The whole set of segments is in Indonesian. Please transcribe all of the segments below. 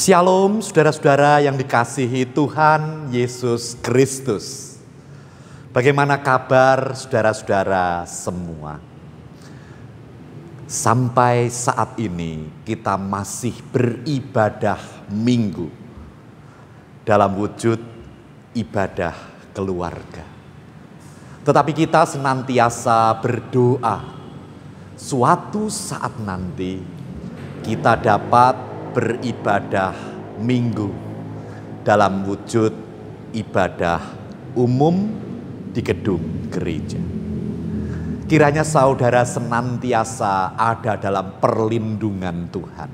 Shalom saudara-saudara yang dikasihi Tuhan Yesus Kristus. Bagaimana kabar saudara-saudara semua? Sampai saat ini kita masih beribadah minggu dalam wujud ibadah keluarga. Tetapi kita senantiasa berdoa suatu saat nanti kita dapat beribadah minggu dalam wujud ibadah umum di gedung gereja. Kiranya saudara senantiasa ada dalam perlindungan Tuhan.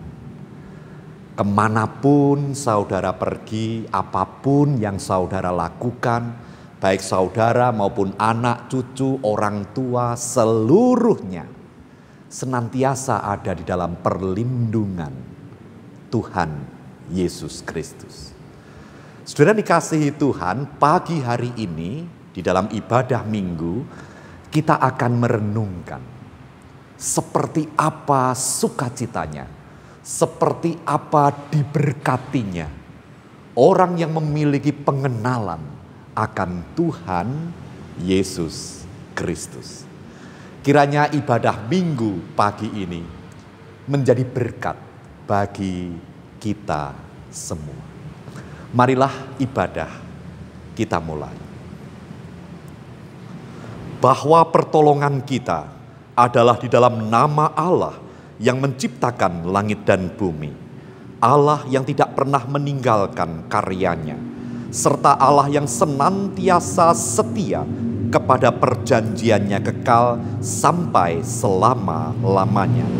Kemanapun saudara pergi, apapun yang saudara lakukan, baik saudara maupun anak, cucu, orang tua, seluruhnya senantiasa ada di dalam perlindungan Tuhan Yesus Kristus. Saudara dikasihi Tuhan, pagi hari ini di dalam ibadah minggu kita akan merenungkan seperti apa sukacitanya, seperti apa diberkatinya orang yang memiliki pengenalan akan Tuhan Yesus Kristus. Kiranya ibadah minggu pagi ini menjadi berkat bagi kita semua. Marilah ibadah kita mulai. Bahwa pertolongan kita adalah di dalam nama Allah yang menciptakan langit dan bumi. Allah yang tidak pernah meninggalkan karyanya. Serta Allah yang senantiasa setia kepada perjanjiannya kekal sampai selama-lamanya.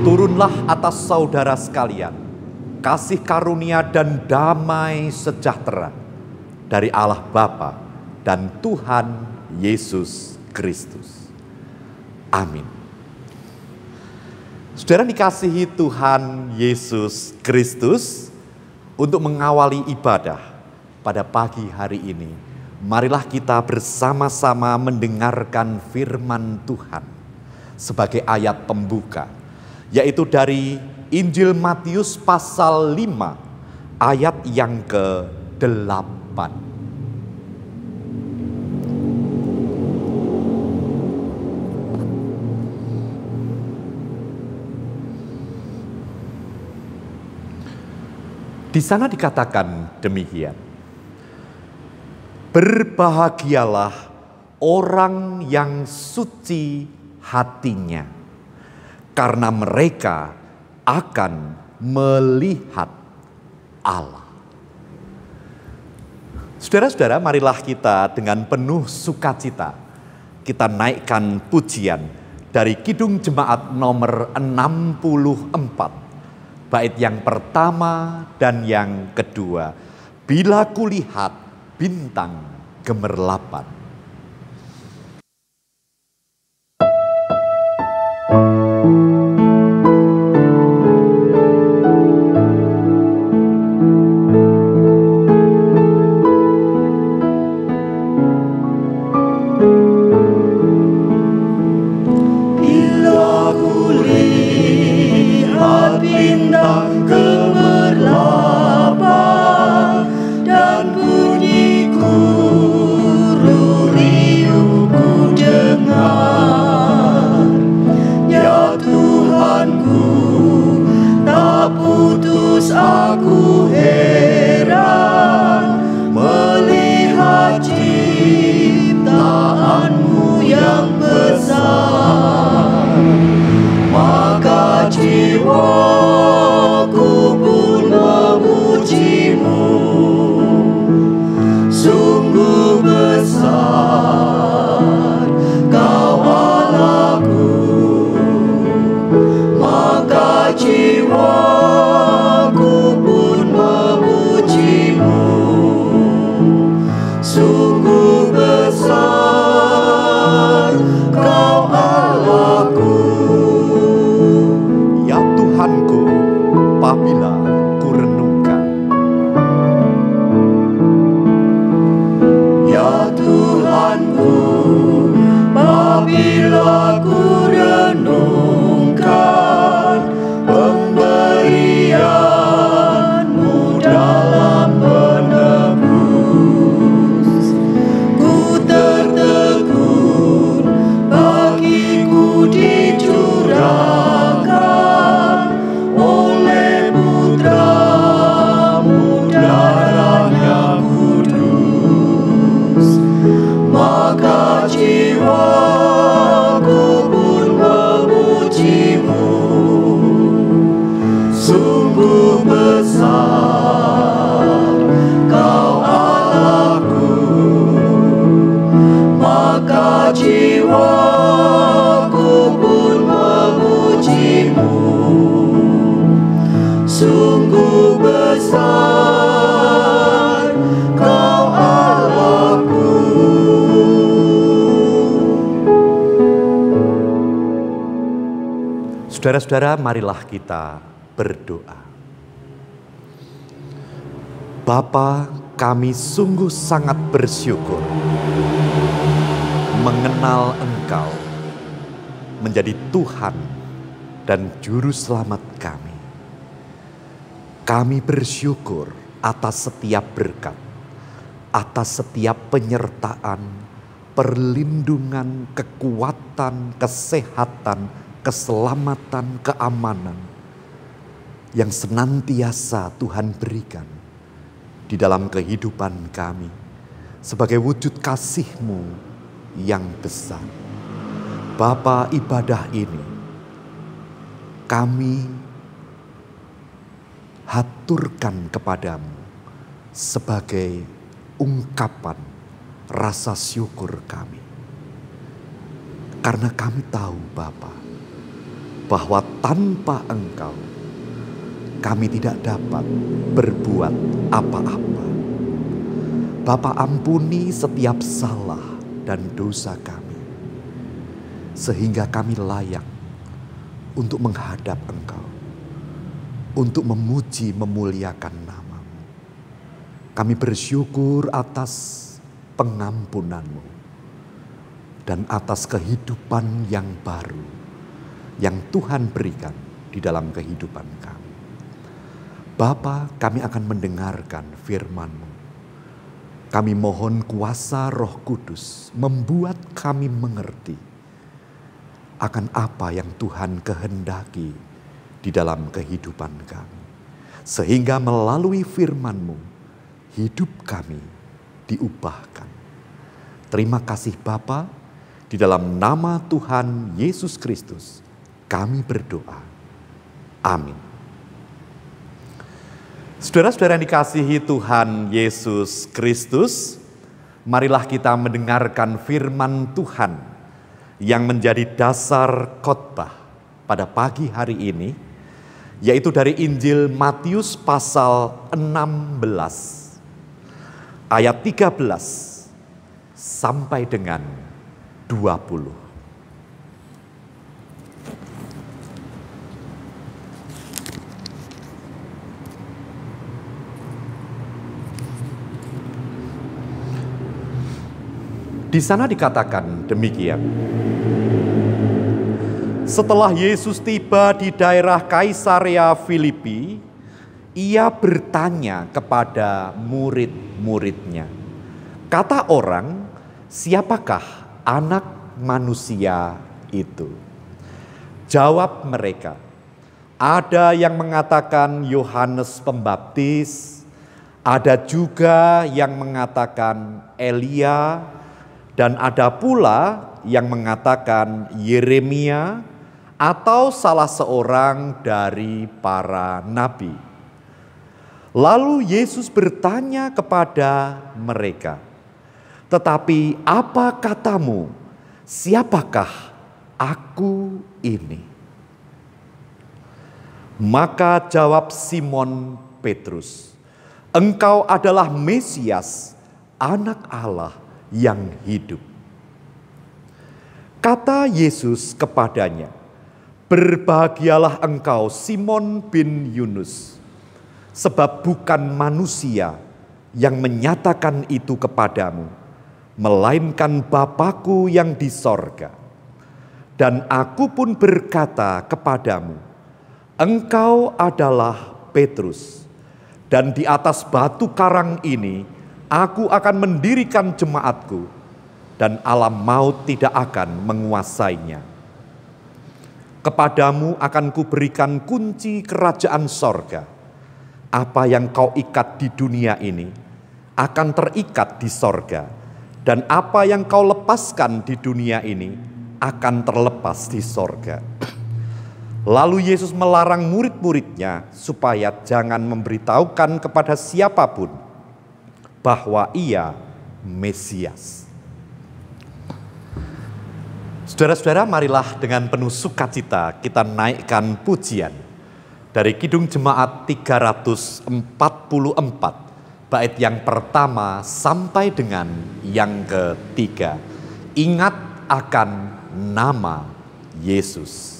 Turunlah atas saudara sekalian kasih karunia dan damai sejahtera dari Allah Bapa dan Tuhan Yesus Kristus. Amin. Saudara dikasihi Tuhan Yesus Kristus, untuk mengawali ibadah pada pagi hari ini, marilah kita bersama-sama mendengarkan firman Tuhan sebagai ayat pembuka, yaitu dari Injil Matius pasal 5 ayat yang ke-8. Di sana dikatakan demikian. Berbahagialah orang yang suci hatinya, karena mereka akan melihat Allah. Saudara-saudara, marilah kita dengan penuh sukacita kita naikkan pujian dari Kidung Jemaat nomor 64. Bait yang pertama dan yang kedua. Bila kulihat bintang gemerlapan. Aku heran melihat ciptaanmu yang besar, maka jiwaku pun memujimu. Sungguh besar Kau Allahku, maka jiwa sungguh besar Kau Allahku. Ya Tuhanku, apabila ku renungkan. Ya Tuhanku, apabila ku renungkan besar, Kau Allahku. Saudara-saudara, marilah kita berdoa. Bapa, kami sungguh sangat bersyukur mengenal Engkau menjadi Tuhan dan Juru Selamat kami. Kami bersyukur atas setiap berkat, atas setiap penyertaan, perlindungan, kekuatan, kesehatan, keselamatan, keamanan yang senantiasa Tuhan berikan di dalam kehidupan kami sebagai wujud kasih-Mu yang besar. Bapa, ibadah ini kami haturkan kepadamu sebagai ungkapan rasa syukur kami. Karena kami tahu Bapa, bahwa tanpa Engkau kami tidak dapat berbuat apa-apa. Bapa, ampuni setiap salah dan dosa kami, sehingga kami layak untuk menghadap Engkau, untuk memuji memuliakan nama-Mu. Kami bersyukur atas pengampunan-Mu dan atas kehidupan yang baru yang Tuhan berikan di dalam kehidupan kami. Bapa, kami akan mendengarkan firman-Mu. Kami mohon kuasa Roh Kudus membuat kami mengerti akan apa yang Tuhan kehendaki di dalam kehidupan kami. Sehingga melalui firman-Mu, hidup kami diubahkan. Terima kasih Bapa, di dalam nama Tuhan Yesus Kristus kami berdoa. Amin. Saudara-saudara yang dikasihi Tuhan Yesus Kristus, marilah kita mendengarkan firman Tuhan yang menjadi dasar khotbah pada pagi hari ini, yaitu dari Injil Matius pasal 16, ayat 13 sampai dengan 20. Di sana dikatakan demikian. Setelah Yesus tiba di daerah Kaisarea Filipi, ia bertanya kepada murid-muridnya, kata orang, siapakah anak manusia itu? Jawab mereka, ada yang mengatakan Yohanes Pembaptis, ada juga yang mengatakan Elia, dan ada pula yang mengatakan Yeremia atau salah seorang dari para nabi. Lalu Yesus bertanya kepada mereka, tetapi apa katamu, siapakah aku ini? Maka jawab Simon Petrus, engkau adalah Mesias, Anak Allah yang hidup. Kata Yesus kepadanya, berbahagialah engkau Simon bin Yunus, sebab bukan manusia yang menyatakan itu kepadamu, melainkan Bapa-Ku yang di sorga. Dan aku pun berkata kepadamu, engkau adalah Petrus, dan di atas batu karang ini aku akan mendirikan jemaatku, dan alam maut tidak akan menguasainya. Kepadamu akan kuberikan kunci kerajaan sorga. Apa yang kau ikat di dunia ini akan terikat di sorga, dan apa yang kau lepaskan di dunia ini akan terlepas di sorga. Lalu Yesus melarang murid-muridnya supaya jangan memberitahukan kepada siapapun bahwa ia Mesias. Saudara-saudara, marilah dengan penuh sukacita kita naikkan pujian dari Kidung Jemaat 344, bait yang pertama sampai dengan yang ketiga. Ingat akan nama Yesus.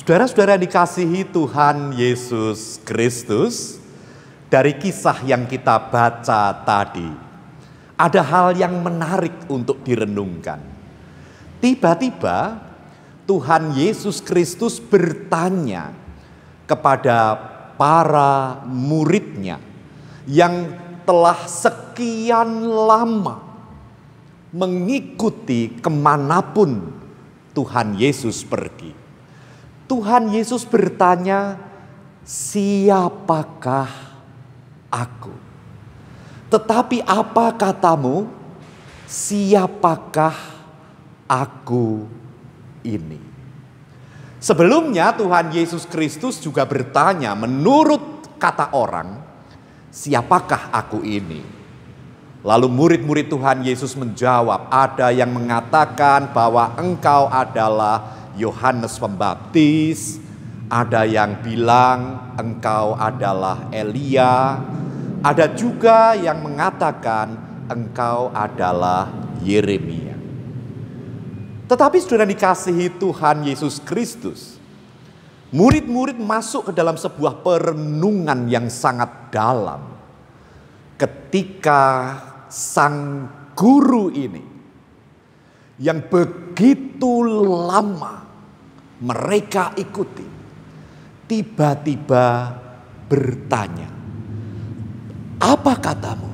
Saudara-saudara dikasihi Tuhan Yesus Kristus, dari kisah yang kita baca tadi, ada hal yang menarik untuk direnungkan. Tiba-tiba Tuhan Yesus Kristus bertanya kepada para muridnya yang telah sekian lama mengikuti kemanapun Tuhan Yesus pergi. Tuhan Yesus bertanya, siapakah aku? Tetapi apa katamu? Siapakah aku ini? Sebelumnya Tuhan Yesus Kristus juga bertanya, menurut kata orang, siapakah aku ini? Lalu murid-murid Tuhan Yesus menjawab, ada yang mengatakan bahwa engkau adalah Yohanes Pembaptis, ada yang bilang engkau adalah Elia, ada juga yang mengatakan engkau adalah Yeremia. Tetapi saudara dikasihi Tuhan Yesus Kristus, murid-murid masuk ke dalam sebuah perenungan yang sangat dalam ketika sang guru ini yang begitu lama mereka ikuti, tiba-tiba bertanya, apa katamu?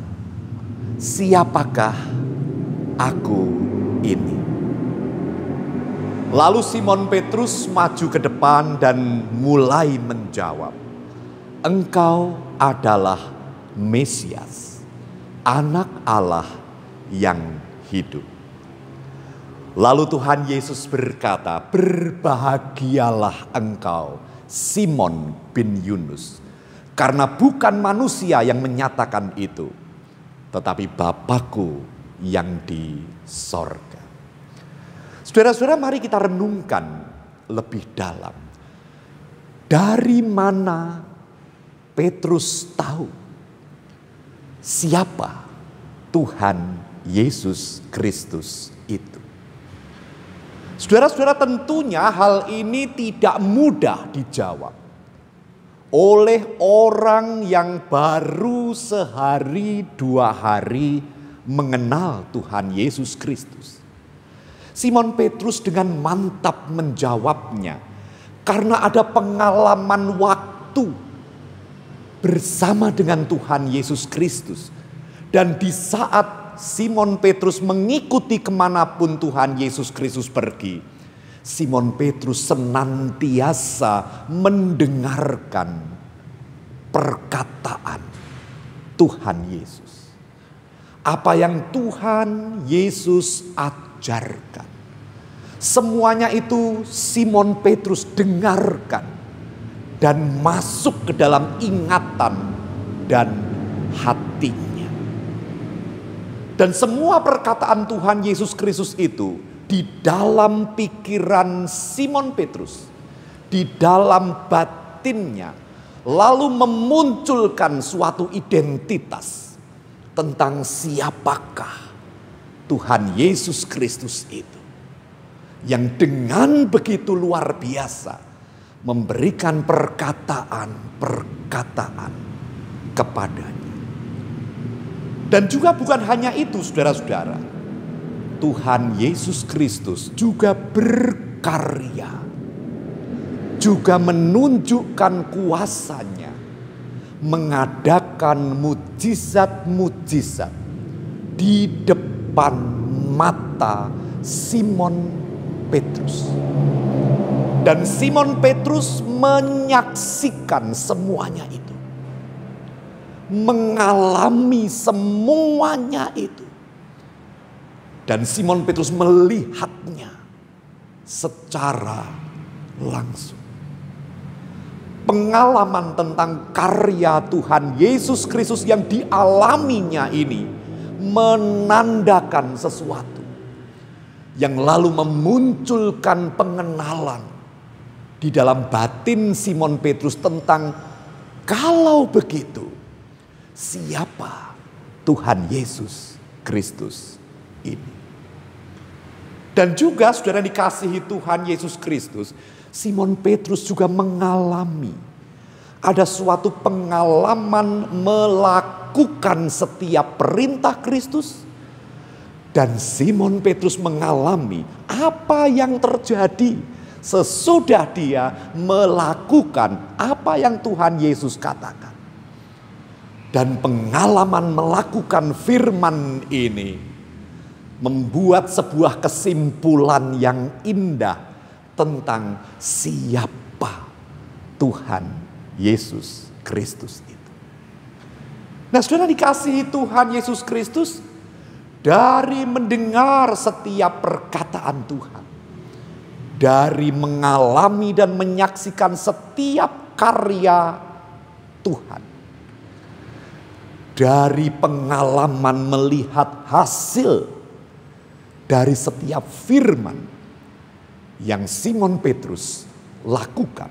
Siapakah aku ini? Lalu Simon Petrus maju ke depan dan mulai menjawab, "Engkau adalah Mesias, Anak Allah yang hidup." Lalu Tuhan Yesus berkata, "Berbahagialah engkau, Simon bin Yunus, karena bukan manusia yang menyatakan itu, tetapi Bapa-Ku yang di sorga." Saudara-saudara, mari kita renungkan lebih dalam. Dari mana Petrus tahu siapa Tuhan Yesus Kristus itu? Saudara-saudara, tentunya hal ini tidak mudah dijawab oleh orang yang baru sehari dua hari mengenal Tuhan Yesus Kristus. Simon Petrus dengan mantap menjawabnya karena ada pengalaman waktu bersama dengan Tuhan Yesus Kristus. Dan di saat Simon Petrus mengikuti kemanapun Tuhan Yesus Kristus pergi, Simon Petrus senantiasa mendengarkan perkataan Tuhan Yesus. Apa yang Tuhan Yesus ajarkan, semuanya itu Simon Petrus dengarkan dan masuk ke dalam ingatan dan hatinya. Dan semua perkataan Tuhan Yesus Kristus itu di dalam pikiran Simon Petrus, di dalam batinnya, lalu memunculkan suatu identitas tentang siapakah Tuhan Yesus Kristus itu, yang dengan begitu luar biasa memberikan perkataan-perkataan kepadanya. Dan juga bukan hanya itu, saudara-saudara, Tuhan Yesus Kristus juga berkarya, juga menunjukkan kuasanya, mengadakan mujizat-mujizat di depan mata Simon Petrus. Dan Simon Petrus menyaksikan semuanya itu, mengalami semuanya itu. Dan Simon Petrus melihatnya secara langsung. Pengalaman tentang karya Tuhan Yesus Kristus yang dialaminya ini menandakan sesuatu yang lalu memunculkan pengenalan di dalam batin Simon Petrus tentang kalau begitu siapa Tuhan Yesus Kristus ini. Dan juga saudara dikasihi Tuhan Yesus Kristus, Simon Petrus juga mengalami ada suatu pengalaman melakukan setiap perintah Kristus. Dan Simon Petrus mengalami apa yang terjadi sesudah dia melakukan apa yang Tuhan Yesus katakan. Dan pengalaman melakukan firman ini membuat sebuah kesimpulan yang indah tentang siapa Tuhan Yesus Kristus itu. Nah, saudara dikasihi Tuhan Yesus Kristus, dari mendengar setiap perkataan Tuhan, dari mengalami dan menyaksikan setiap karya Tuhan, dari pengalaman melihat hasil dari setiap firman yang Simon Petrus lakukan,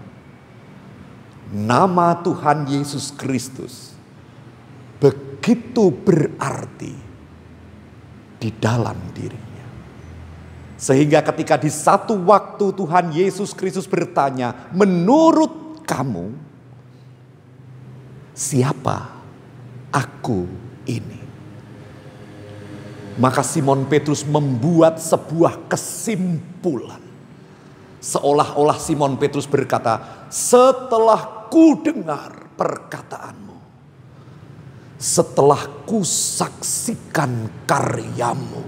nama Tuhan Yesus Kristus begitu berarti di dalam dirinya. Sehingga ketika di satu waktu Tuhan Yesus Kristus bertanya, menurut kamu siapa aku ini? Maka Simon Petrus membuat sebuah kesimpulan. Seolah-olah Simon Petrus berkata, setelah ku dengar perkataanmu, setelah ku saksikan karyamu,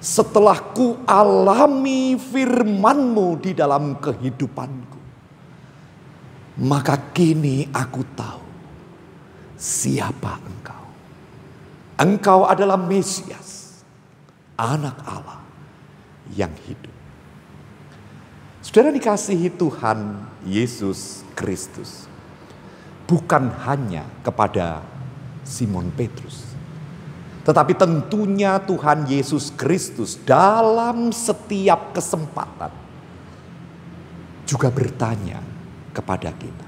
setelah ku alami firman-Mu di dalam kehidupanku, maka kini aku tahu siapa Engkau. Engkau adalah Mesias, Anak Allah yang hidup. Saudara dikasihi Tuhan Yesus Kristus, bukan hanya kepada Simon Petrus, tetapi tentunya Tuhan Yesus Kristus dalam setiap kesempatan juga bertanya kepada kita.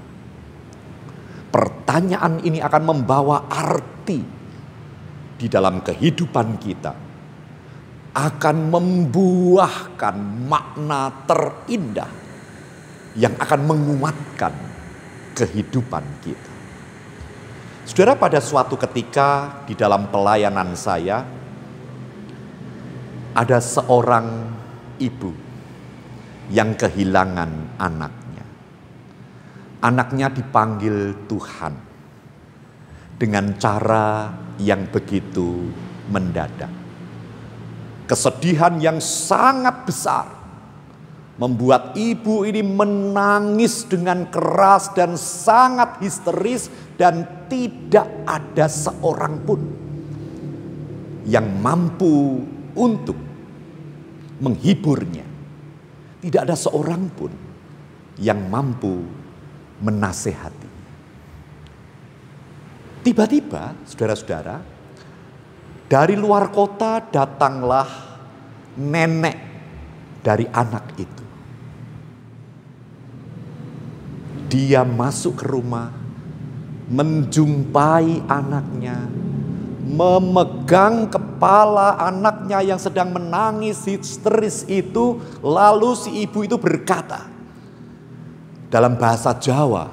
Pertanyaan ini akan membawa arti di dalam kehidupan kita, akan membuahkan makna terindah yang akan menguatkan kehidupan kita. Saudara, pada suatu ketika di dalam pelayanan saya, ada seorang ibu yang kehilangan anaknya. Anaknya dipanggil Tuhan dengan cara yang begitu mendadak. Kesedihan yang sangat besar membuat ibu ini menangis dengan keras dan sangat histeris, dan tidak ada seorang pun yang mampu untuk menghiburnya. Tidak ada seorang pun yang mampu menasehati. Tiba-tiba, saudara-saudara, dari luar kota datanglah nenek dari anak itu. Dia masuk ke rumah, menjumpai anaknya, memegang kepala anaknya yang sedang menangis histeris itu, lalu si ibu itu berkata, dalam bahasa Jawa,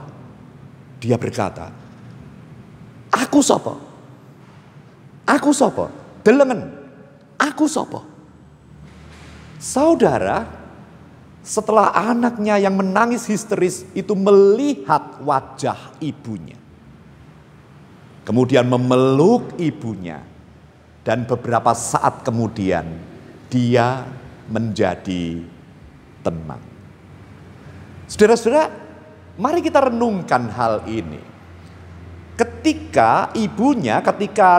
dia berkata, "Aku sopo? Aku sopo? Delengen, aku sopo?" Saudara, setelah anaknya yang menangis histeris itu melihat wajah ibunya, kemudian memeluk ibunya, dan beberapa saat kemudian dia menjadi tenang. Saudara-saudara, mari kita renungkan hal ini. Ketika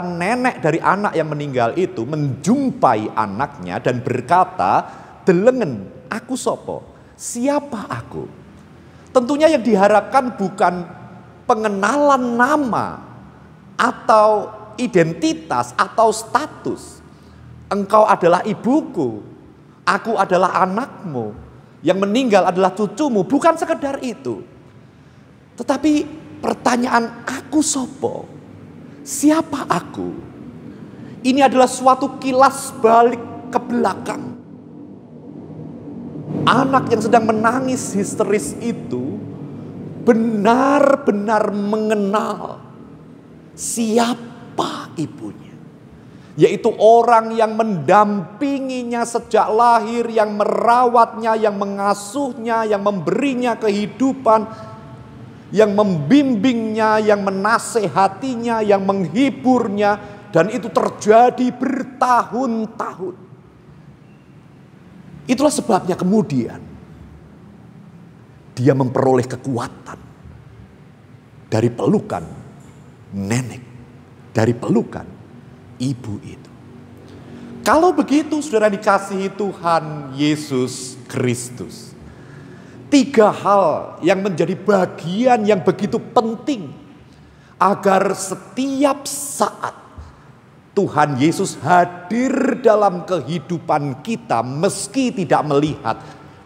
nenek dari anak yang meninggal itu menjumpai anaknya dan berkata, "Delengen, aku sopo? Siapa aku?" Tentunya yang diharapkan bukan pengenalan nama atau identitas atau status. Engkau adalah ibuku, aku adalah anakmu, yang meninggal adalah cucumu. Bukan sekedar itu. Tetapi pertanyaan aku sopo? Siapa aku? Ini adalah suatu kilas balik ke belakang. Anak yang sedang menangis histeris itu benar-benar mengenal siapa ibunya. Yaitu orang yang mendampinginya sejak lahir, yang merawatnya, yang mengasuhnya, yang memberinya kehidupan, yang membimbingnya, yang menasehatinya, yang menghiburnya. Dan itu terjadi bertahun-tahun. Itulah sebabnya kemudian dia memperoleh kekuatan dari pelukan nenek, dari pelukan ibu itu. Kalau begitu, saudara dikasihi Tuhan Yesus Kristus, 3 hal yang menjadi bagian yang begitu penting agar setiap saat Tuhan Yesus hadir dalam kehidupan kita meski tidak melihat.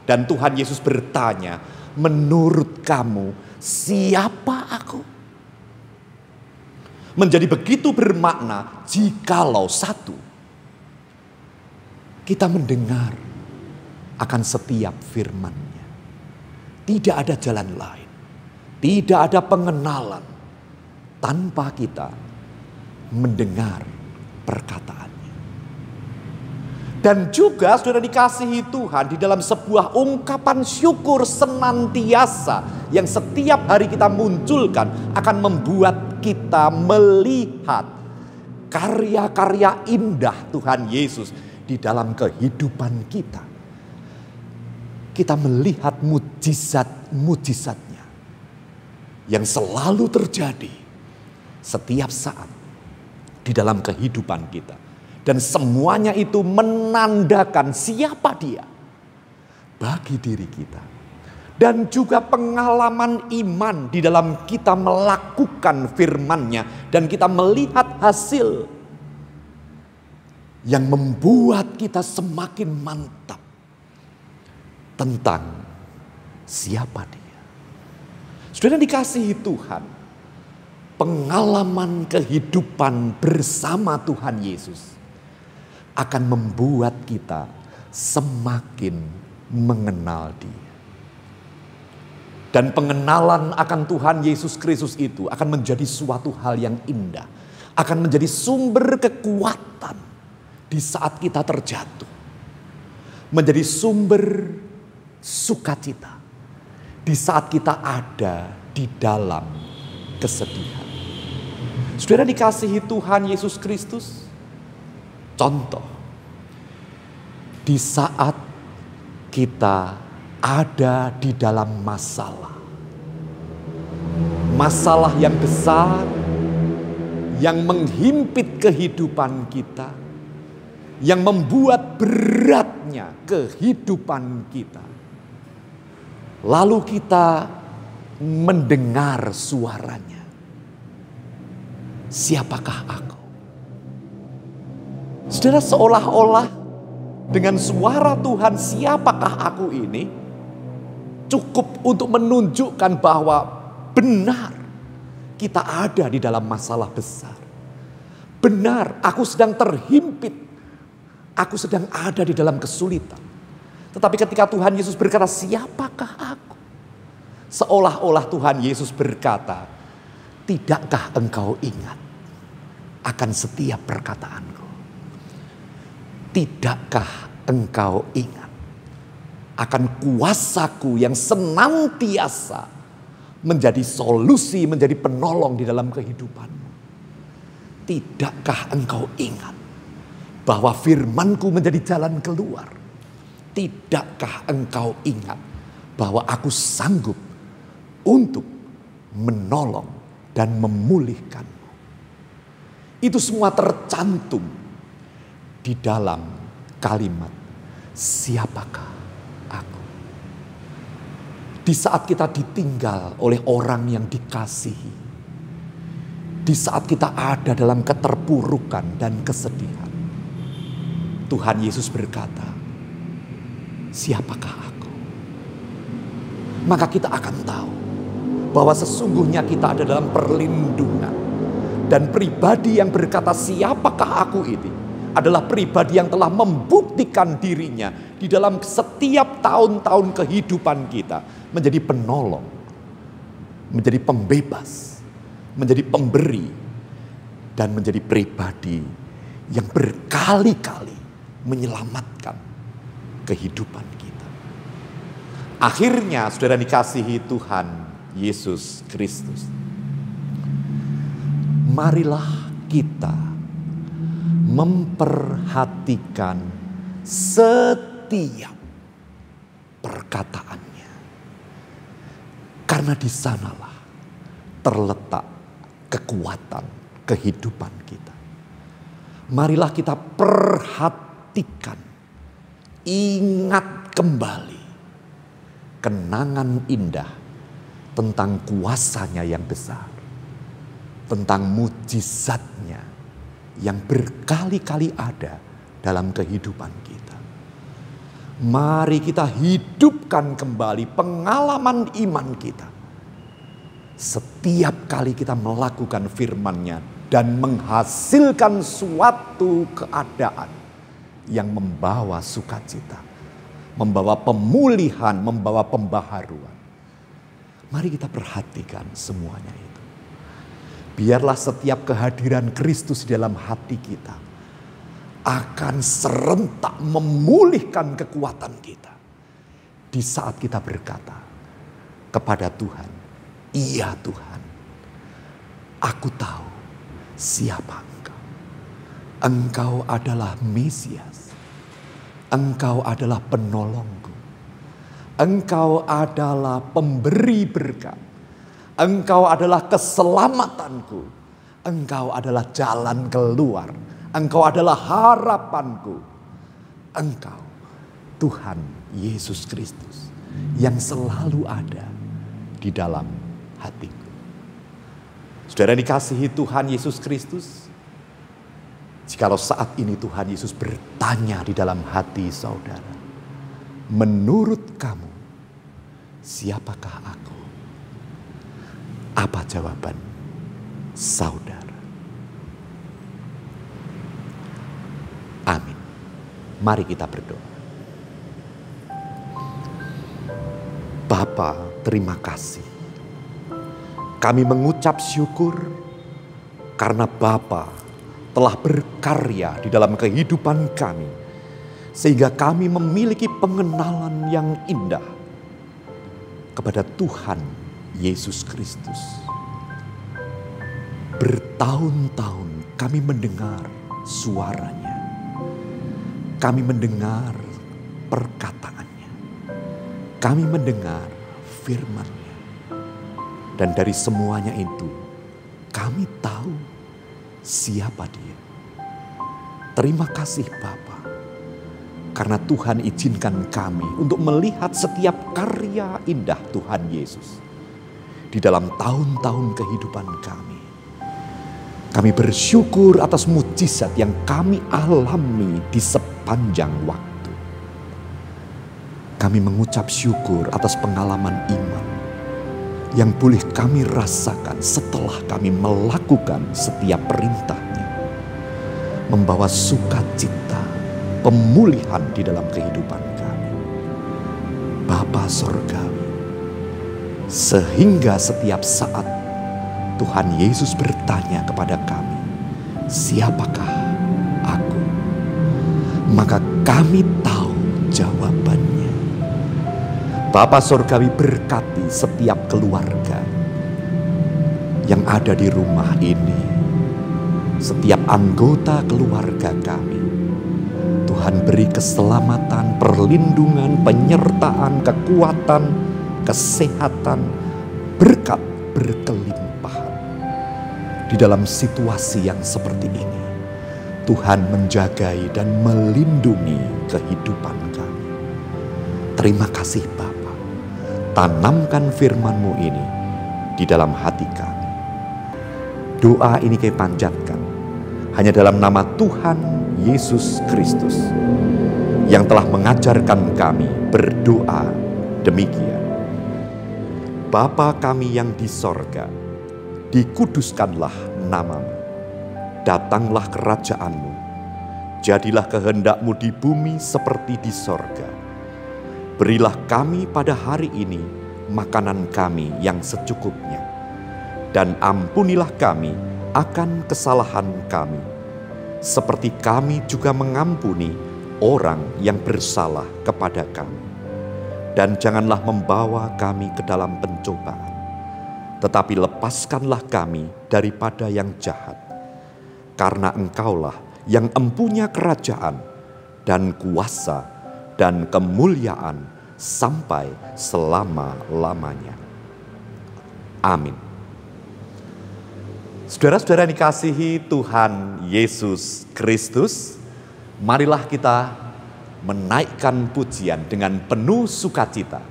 Dan Tuhan Yesus bertanya, "Menurut kamu siapa aku?" Menjadi begitu bermakna jikalau satu, kita mendengar akan setiap firman-Nya. Tidak ada jalan lain, tidak ada pengenalan tanpa kita mendengar perkataannya. Dan juga saudara dikasihi Tuhan, di dalam sebuah ungkapan syukur senantiasa yang setiap hari kita munculkan akan membuat kita melihat karya-karya indah Tuhan Yesus di dalam kehidupan kita, kita melihat mujizat-mujizatnya yang selalu terjadi setiap saat di dalam kehidupan kita. Dan semuanya itu menandakan siapa Dia bagi diri kita. Dan juga pengalaman iman di dalam kita melakukan firman-Nya dan kita melihat hasil yang membuat kita semakin mantap tentang siapa Dia. Saudara dikasihi Tuhan, pengalaman kehidupan bersama Tuhan Yesus akan membuat kita semakin mengenal Dia. Dan pengenalan akan Tuhan Yesus Kristus itu akan menjadi suatu hal yang indah. Akan menjadi sumber kekuatan di saat kita terjatuh. Menjadi sumber sukacita di saat kita ada di dalam kesedihan. Saudara dikasihi Tuhan Yesus Kristus. Contoh, di saat kita ada di dalam masalah yang besar, yang menghimpit kehidupan kita, yang membuat beratnya kehidupan kita. Lalu kita mendengar suaranya. Siapakah aku? Saudara, seolah-olah dengan suara Tuhan, siapakah aku ini, cukup untuk menunjukkan bahwa benar kita ada di dalam masalah besar. Benar, aku sedang terhimpit. Aku sedang ada di dalam kesulitan. Tetapi ketika Tuhan Yesus berkata, siapakah aku? Seolah-olah Tuhan Yesus berkata, tidakkah engkau ingat akan setiap perkataanku? Tidakkah engkau ingat akan kuasaku yang senantiasa menjadi solusi, menjadi penolong di dalam kehidupanmu? Tidakkah engkau ingat bahwa firmanku menjadi jalan keluar? Tidakkah engkau ingat bahwa aku sanggup untuk menolong dan memulihkanmu? Itu semua tercantum di dalam kalimat, siapakah aku? Di saat kita ditinggal oleh orang yang dikasihi, di saat kita ada dalam keterpurukan dan kesedihan, Tuhan Yesus berkata, siapakah aku? Maka kita akan tahu bahwa sesungguhnya kita ada dalam perlindungan. Dan pribadi yang berkata siapakah aku ini adalah pribadi yang telah membuktikan dirinya di dalam setiap tahun-tahun kehidupan kita menjadi penolong, menjadi pembebas, menjadi pemberi, dan menjadi pribadi yang berkali-kali menyelamatkan kehidupan kita. Akhirnya, saudara dikasihi Tuhan Yesus Kristus, marilah kita memperhatikan setiap perkataannya. Karena di sanalah terletak kekuatan kehidupan kita. Marilah kita perhatikan, ingat kembali kenangan indah tentang kuasanya yang besar. Tentang mujizatnya yang berkali-kali ada dalam kehidupan kita. Mari kita hidupkan kembali pengalaman iman kita. Setiap kali kita melakukan firman-Nya dan menghasilkan suatu keadaan yang membawa sukacita, membawa pemulihan, membawa pembaharuan. Mari kita perhatikan semuanya itu. Biarlah setiap kehadiran Kristus di dalam hati kita akan serentak memulihkan kekuatan kita. Di saat kita berkata kepada Tuhan, iya Tuhan, aku tahu siapa Engkau. Engkau adalah Mesias. Engkau adalah penolongku. Engkau adalah pemberi berkat. Engkau adalah keselamatanku. Engkau adalah jalan keluar. Engkau adalah harapanku. Engkau, Tuhan Yesus Kristus, yang selalu ada di dalam hatiku. Saudara dikasihi Tuhan Yesus Kristus, jikalau saat ini Tuhan Yesus bertanya di dalam hati saudara, menurut kamu, siapakah aku? Apa jawaban saudara? Amin. Mari kita berdoa. Bapa, terima kasih. Kami mengucap syukur karena Bapa telah berkarya di dalam kehidupan kami, sehingga kami memiliki pengenalan yang indah kepada Tuhan Yesus Kristus. Bertahun-tahun kami mendengar suaranya, kami mendengar perkataannya, kami mendengar firman-Nya. Dan dari semuanya itu, kami tahu siapa Dia. Terima kasih Bapa, karena Tuhan izinkan kami untuk melihat setiap karya indah Tuhan Yesus di dalam tahun-tahun kehidupan kami. Kami bersyukur atas mujizat yang kami alami di sepanjang waktu. Kami mengucap syukur atas pengalaman iman yang boleh kami rasakan setelah kami melakukan setiap perintah-Nya, membawa sukacita, pemulihan di dalam kehidupan kami. Bapa Sorgawi, sehingga setiap saat Tuhan Yesus bertanya kepada kami, siapakah aku? Maka kami tahu jawabannya. Bapa Sorgawi, berkati setiap keluarga yang ada di rumah ini, setiap anggota keluarga kami. Tuhan beri keselamatan, perlindungan, penyertaan, kekuatan, kesehatan, berkat berkelimpahan. Di dalam situasi yang seperti ini, Tuhan menjagai dan melindungi kehidupan kami. Terima kasih Bapa. Tanamkan firman-Mu ini di dalam hati kami. Doa ini kami panjatkan hanya dalam nama Tuhan Yesus Kristus yang telah mengajarkan kami berdoa demikian. Bapa kami yang di sorga, dikuduskanlah nama-Mu. Datanglah kerajaan-Mu. Jadilah kehendak-Mu di bumi seperti di sorga. Berilah kami pada hari ini makanan kami yang secukupnya. Dan ampunilah kami akan kesalahan kami, seperti kami juga mengampuni orang yang bersalah kepada kami. Dan janganlah membawa kami ke dalam pencobaan, tetapi lepaskanlah kami daripada yang jahat. Karena Engkaulah yang empunya kerajaan dan kuasa dan kemuliaan sampai selama-lamanya. Amin. Saudara-saudara yang dikasihi Tuhan Yesus Kristus, marilah kita menaikkan pujian dengan penuh sukacita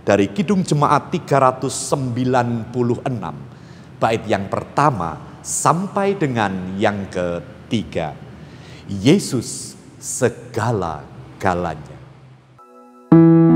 dari Kidung Jemaat 396, bait yang pertama sampai dengan yang ketiga. Yesus segala-galanya. Segala-galanya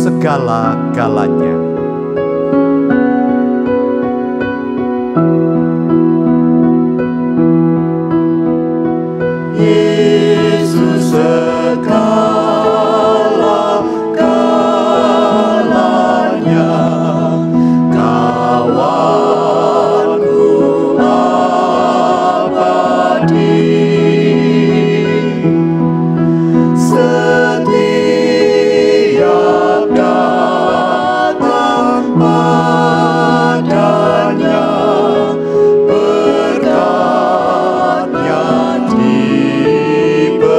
segala-galanya. Yesus segala-galanya, kawanku abadi. Setiap datang padanya, berkatnya diberi.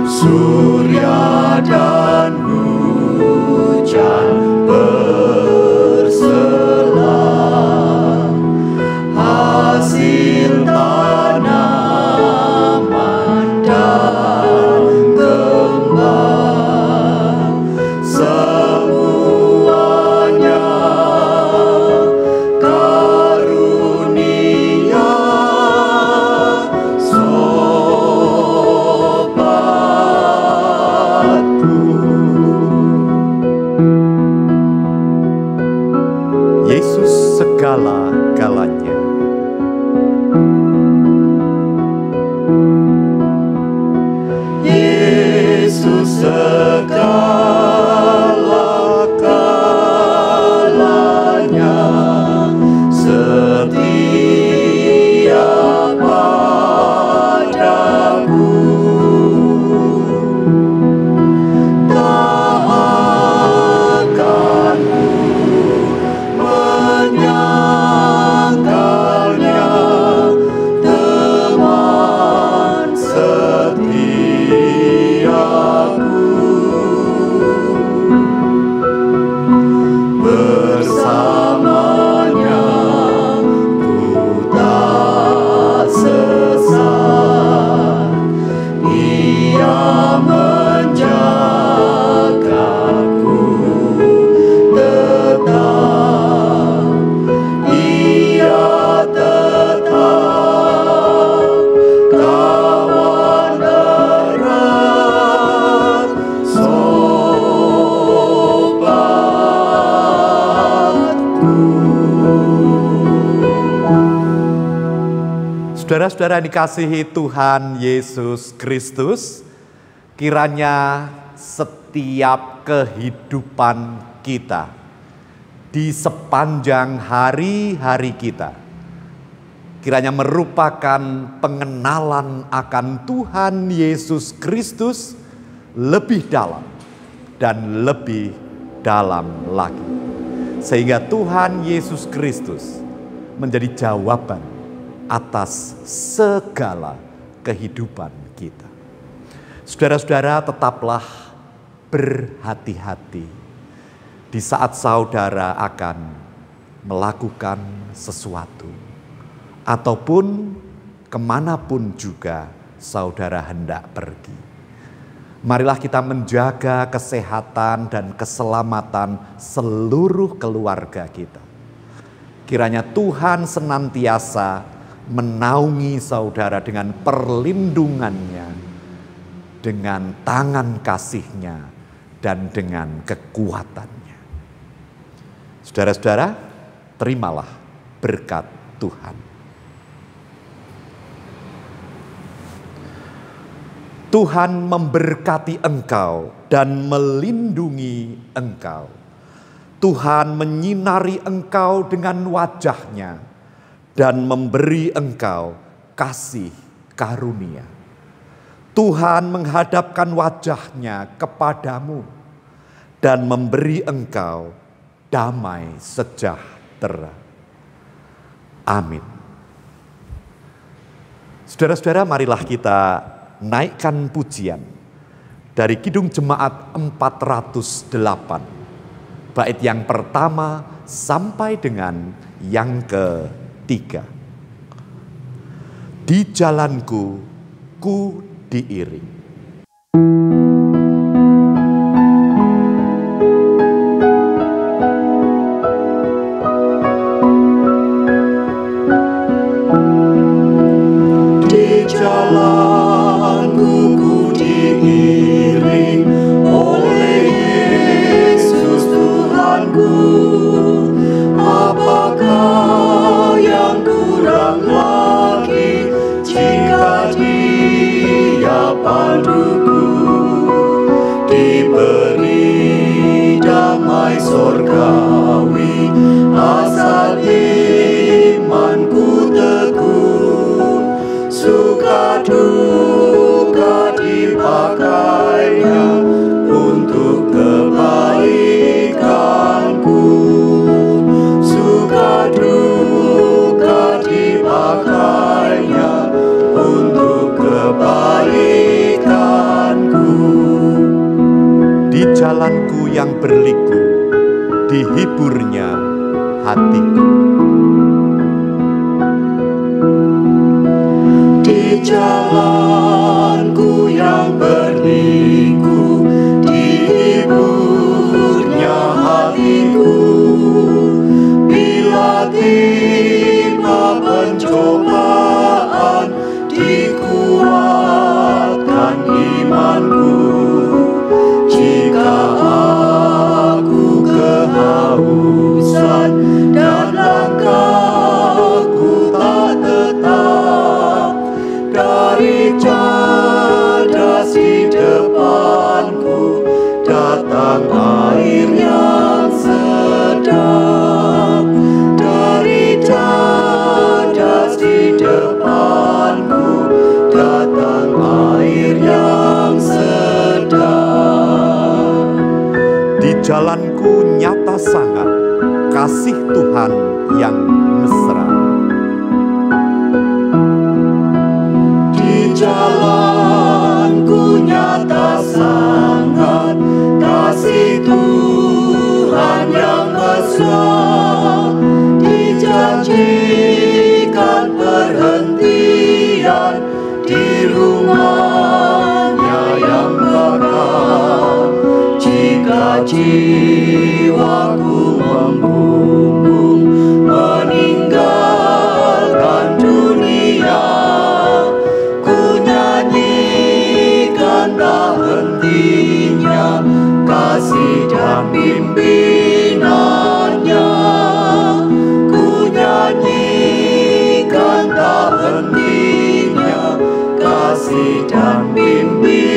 Surya dan hujan bersela, hasil tanaman dan kembang, semuanya karunia sobatku. Yesus segala-galanya. Yesus segala-galanya, setia padaku. Tak akan ku menyangkalnya, teman setiaku. Bersamanya ku tak sesat, Ia menjagaku tetap, Ia tetap kawan derat sobatku. Saudara-saudara yang dikasihi Tuhan Yesus Kristus, kiranya setiap kehidupan kita di sepanjang hari-hari kita, kiranya merupakan pengenalan akan Tuhan Yesus Kristus lebih dalam dan lebih dalam lagi. Sehingga Tuhan Yesus Kristus menjadi jawaban atas segala kehidupan kita. Saudara-saudara, tetaplah berhati-hati di saat saudara akan melakukan sesuatu, ataupun kemanapun juga saudara hendak pergi. Marilah kita menjaga kesehatan dan keselamatan seluruh keluarga kita. Kiranya Tuhan senantiasa menaungi saudara dengan perlindungannya, dengan tangan kasih-Nya, dan dengan kekuatannya. Saudara-saudara, terimalah berkat Tuhan. Tuhan memberkati engkau dan melindungi engkau. Tuhan menyinari engkau dengan wajah-Nya dan memberi engkau kasih karunia. Tuhan menghadapkan wajah-Nya kepadamu dan memberi engkau damai sejahtera. Amin. Saudara-saudara, marilah kita naikkan pujian dari Kidung Jemaat 408, bait yang pertama sampai dengan yang ketiga. Di jalanku ku diiring. Di jalanku ku diiring. damai sorgawi, asal imanku teguh, suka duka dipakainya untuk kebaikanku, suka duka dipakainya untuk kebaikanku. Di jalanku yang berliku, dihiburnya hatiku. Di jalanku yang berliku, dihiburnya hatiku. Bila tiba pencobaan, dikuatkan imanku. Jika aku kehausan dan langkahku tak tetap, dari cadas di depanku datang air yang sedap. Dari cadas di depanku datang air yang sedap. Di jalanku nyata sangat kasih Tuhan yang mesra. Di jalanku nyata sangat kasih Tuhan yang mesra. Dijanjikan perhentian di rumahnya yang kekal. Jika jiwaku membumbung meninggalkan dunia, ku nyanyikan tak hentinya kasih dan pimpinannya. Ku nyanyikan tak hentinya kasih dan pimpinannya.